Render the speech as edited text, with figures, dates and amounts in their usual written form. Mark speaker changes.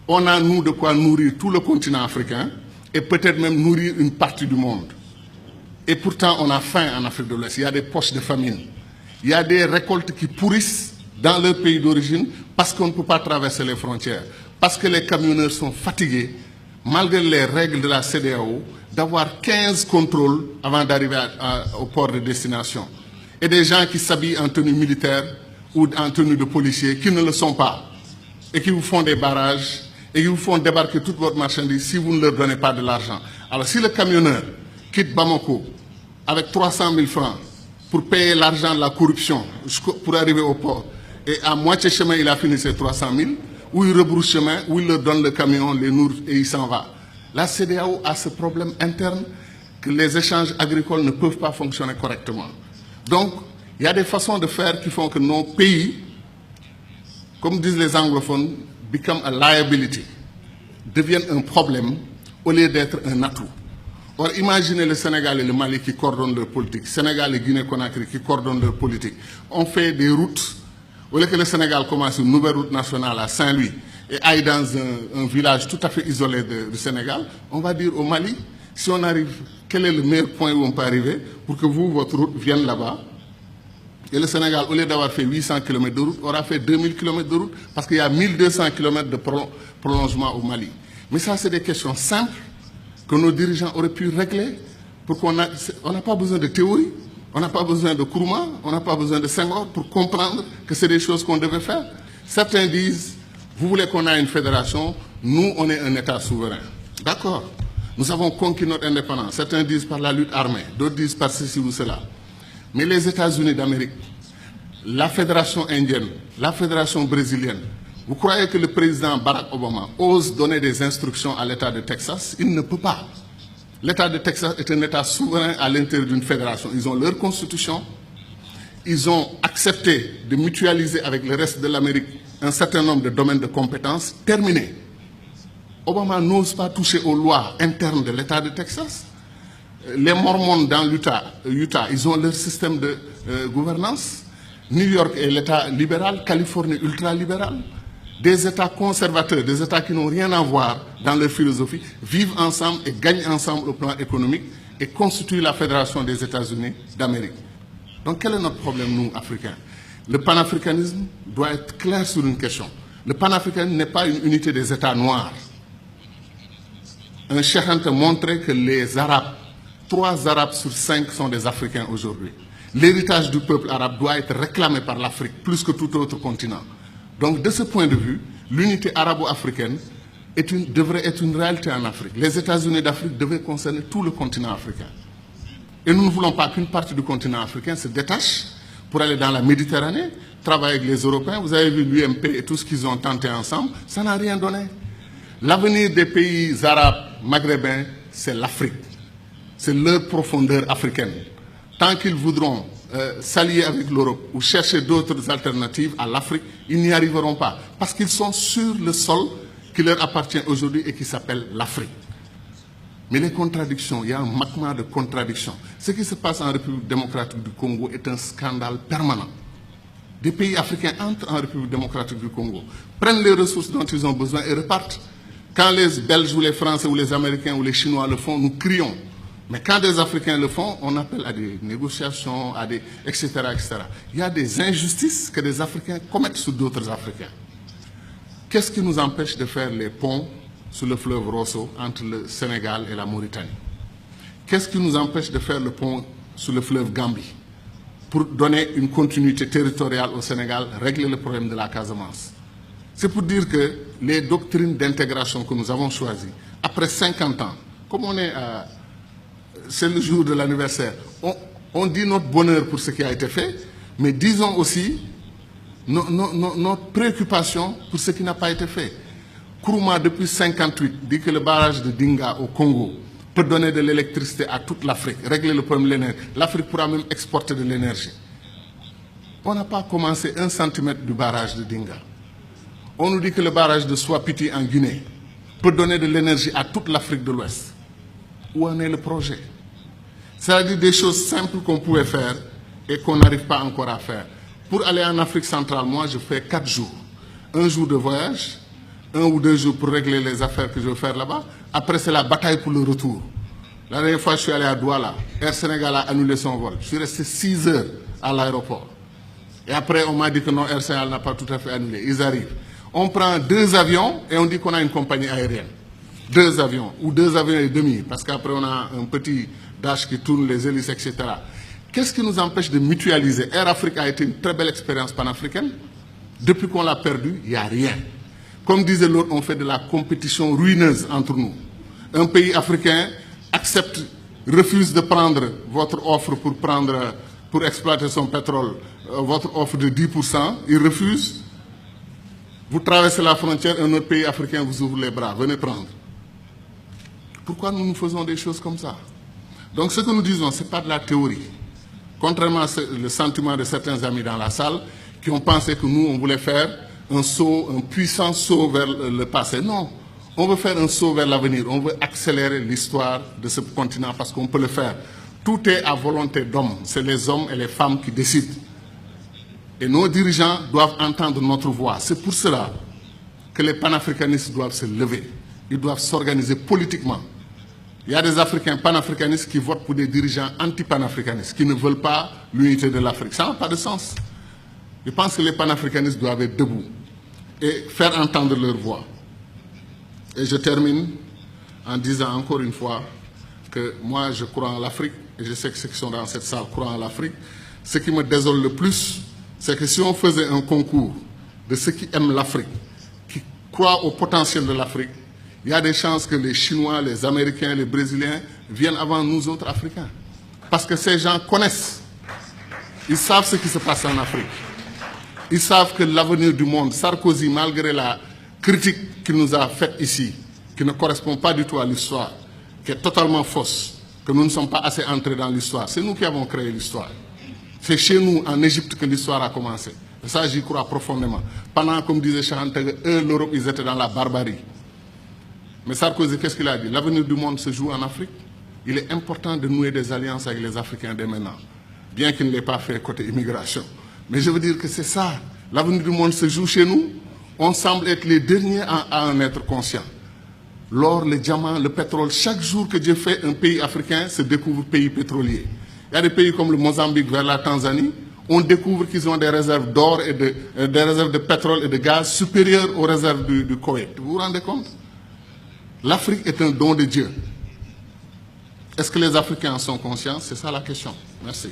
Speaker 1: On a, nous, de quoi nourrir tout le continent africain et peut-être même nourrir une partie du monde. Et pourtant, on a faim en Afrique de l'Ouest. Il y a des poches de famine. Il y a des récoltes qui pourrissent dans leur pays d'origine parce qu'on ne peut pas traverser les frontières. Parce que les camionneurs sont fatigués, malgré les règles de la CEDEAO, d'avoir 15 contrôles avant d'arriver au port de destination. Et des gens qui s'habillent en tenue militaire ou en tenue de policier, qui ne le sont pas, et qui vous font des barrages, et qui vous font débarquer toute votre marchandise si vous ne leur donnez pas de l'argent. Alors si le camionneur quitte Bamako avec 300 000 francs pour payer l'argent de la corruption pour arriver au port, et à moitié chemin il a fini ses 300 000, ou il rebrousse chemin, ou il leur donne le camion, les nourrit et il s'en va. La CEDEAO a ce problème interne que les échanges agricoles ne peuvent pas fonctionner correctement. Donc, il y a des façons de faire qui font que nos pays, comme disent les anglophones, become a liability, deviennent un problème au lieu d'être un atout. Or, imaginez le Sénégal et le Mali qui coordonnent leur politique, Sénégal et Guinée-Conakry qui coordonnent leur politique. On fait des routes, au lieu que le Sénégal commence une nouvelle route nationale à Saint-Louis et aille dans un village tout à fait isolé du Sénégal, on va dire au Mali, si on arrive, quel est le meilleur point où on peut arriver pour que vous, votre route vienne là-bas. Et le Sénégal, au lieu d'avoir fait 800 km de route, aura fait 2000 km de route parce qu'il y a 1200 km de prolongement au Mali. Mais ça, c'est des questions simples que nos dirigeants auraient pu régler pour qu'on n'a pas besoin de théorie, on n'a pas besoin de Kourouma, on n'a pas besoin de Senghor pour comprendre que c'est des choses qu'on devait faire. Certains disent, vous voulez qu'on ait une fédération, nous, on est un État souverain. D'accord, nous avons conquis notre indépendance. Certains disent par la lutte armée, d'autres disent par ceci ou cela. Mais les États-Unis d'Amérique, la fédération indienne, la fédération brésilienne, vous croyez que le président Barack Obama ose donner des instructions à l'État de Texas? Il ne peut pas. L'État de Texas est un État souverain à l'intérieur d'une fédération. Ils ont leur constitution. Ils ont accepté de mutualiser avec le reste de l'Amérique un certain nombre de domaines de compétences. Terminé. Obama n'ose pas toucher aux lois internes de l'État de Texas. Les Mormons dans l'Utah, ils ont leur système de gouvernance. New York est l'État libéral, Californie ultra-libéral. Des États conservateurs, des États qui n'ont rien à voir dans leur philosophie, vivent ensemble et gagnent ensemble au plan économique et constituent la Fédération des États-Unis d'Amérique. Donc quel est notre problème, nous, Africains? Le panafricanisme doit être clair sur une question. Le panafricanisme n'est pas une unité des États noirs. Un Cheikh Anta montrait que les Arabes, 3 Arabes sur 5 sont des Africains aujourd'hui. L'héritage du peuple arabe doit être réclamé par l'Afrique plus que tout autre continent. Donc de ce point de vue, l'unité arabo-africaine devrait être une réalité en Afrique. Les États-Unis d'Afrique devraient concerner tout le continent africain. Et nous ne voulons pas qu'une partie du continent africain se détache pour aller dans la Méditerranée, travailler avec les Européens. Vous avez vu l'UMP et tout ce qu'ils ont tenté ensemble, ça n'a rien donné. L'avenir des pays arabes, maghrébins, c'est l'Afrique. C'est leur profondeur africaine. Tant qu'ils voudront s'allier avec l'Europe ou chercher d'autres alternatives à l'Afrique, ils n'y arriveront pas. Parce qu'ils sont sur le sol qui leur appartient aujourd'hui et qui s'appelle l'Afrique. Mais les contradictions, il y a un magma de contradictions. Ce qui se passe en République démocratique du Congo est un scandale permanent. Des pays africains entrent en République démocratique du Congo, prennent les ressources dont ils ont besoin et repartent. Quand les Belges ou les Français ou les Américains ou les Chinois le font, nous crions. Mais quand des Africains le font, on appelle à des négociations, etc., etc. Il y a des injustices que des Africains commettent sur d'autres Africains. Qu'est-ce qui nous empêche de faire les ponts sur le fleuve Rosso entre le Sénégal et la Mauritanie? Qu'est-ce qui nous empêche de faire le pont sur le fleuve Gambie pour donner une continuité territoriale au Sénégal, régler le problème de la Casamance? C'est pour dire que les doctrines d'intégration que nous avons choisies, après 50 ans, comme on est à... c'est le jour de l'anniversaire. On dit notre bonheur pour ce qui a été fait, mais disons aussi notre préoccupation pour ce qui n'a pas été fait. Kourouma, depuis 1958, dit que le barrage de Dinga au Congo peut donner de l'électricité à toute l'Afrique, régler le problème de l'énergie. L'Afrique pourra même exporter de l'énergie. On n'a pas commencé 1 centimètre du barrage de Dinga. On nous dit que le barrage de Swapiti en Guinée peut donner de l'énergie à toute l'Afrique de l'Ouest. Où en est le projet? C'est-à-dire des choses simples qu'on pouvait faire et qu'on n'arrive pas encore à faire. Pour aller en Afrique centrale, moi, je fais 4 jours. 1 jour de voyage, 1 ou 2 jours pour régler les affaires que je veux faire là-bas. Après, c'est la bataille pour le retour. La dernière fois, je suis allé à Douala. Air Sénégal a annulé son vol. Je suis resté 6 heures à l'aéroport. Et après, on m'a dit que non, Air Sénégal n'a pas tout à fait annulé. Ils arrivent. On prend 2 avions et on dit qu'on a une compagnie aérienne. 2 avions, ou 2 avions et demi, parce qu'après, on a un petit dash qui tourne, les hélices, etc. Qu'est-ce qui nous empêche de mutualiser? Air Afrique a été une très belle expérience panafricaine. Depuis qu'on l'a perdu, il n'y a rien. Comme disait l'autre, on fait de la compétition ruineuse entre nous. Un pays africain refuse de prendre votre offre pour exploiter son pétrole, votre offre de 10%, il refuse. Vous traversez la frontière, un autre pays africain vous ouvre les bras, venez prendre. Pourquoi nous faisons des choses comme ça? Donc ce que nous disons, ce n'est pas de la théorie. Contrairement à le sentiment de certains amis dans la salle qui ont pensé que nous, on voulait faire un puissant saut vers le passé. Non, on veut faire un saut vers l'avenir. On veut accélérer l'histoire de ce continent parce qu'on peut le faire. Tout est à volonté d'hommes. C'est les hommes et les femmes qui décident. Et nos dirigeants doivent entendre notre voix. C'est pour cela que les panafricanistes doivent se lever. Ils doivent s'organiser politiquement. Il y a des Africains panafricanistes qui votent pour des dirigeants anti-panafricanistes, qui ne veulent pas l'unité de l'Afrique. Ça n'a pas de sens. Je pense que les panafricanistes doivent être debout et faire entendre leur voix. Et je termine en disant encore une fois que moi, je crois en l'Afrique, et je sais que ceux qui sont dans cette salle croient en l'Afrique. Ce qui me désole le plus, c'est que si on faisait un concours de ceux qui aiment l'Afrique, qui croient au potentiel de l'Afrique, il y a des chances que les Chinois, les Américains, les Brésiliens viennent avant nous autres Africains. Parce que ces gens connaissent. Ils savent ce qui se passe en Afrique. Ils savent que l'avenir du monde, Sarkozy, malgré la critique qu'il nous a faite ici, qui ne correspond pas du tout à l'histoire, qui est totalement fausse, que nous ne sommes pas assez entrés dans l'histoire, c'est nous qui avons créé l'histoire. C'est chez nous, en Égypte, que l'histoire a commencé. Et ça, j'y crois profondément. Pendant, comme disait Chanteg, eux, l'Europe, ils étaient dans la barbarie. Mais Sarkozy, qu'est-ce qu'il a dit? L'avenir du monde se joue en Afrique. Il est important de nouer des alliances avec les Africains dès maintenant, bien qu'il ne l'ait pas fait côté immigration. Mais je veux dire que c'est ça. L'avenir du monde se joue chez nous. On semble être les derniers à en être conscients. L'or, le diamant, le pétrole, chaque jour que Dieu fait, un pays africain se découvre pays pétrolier. Il y a des pays comme le Mozambique vers la Tanzanie, on découvre qu'ils ont des réserves d'or et des réserves de pétrole et de gaz supérieures aux réserves du Koweït. Vous vous rendez compte? L'Afrique est un don de Dieu. Est-ce que les Africains en sont conscients? C'est ça la question. Merci.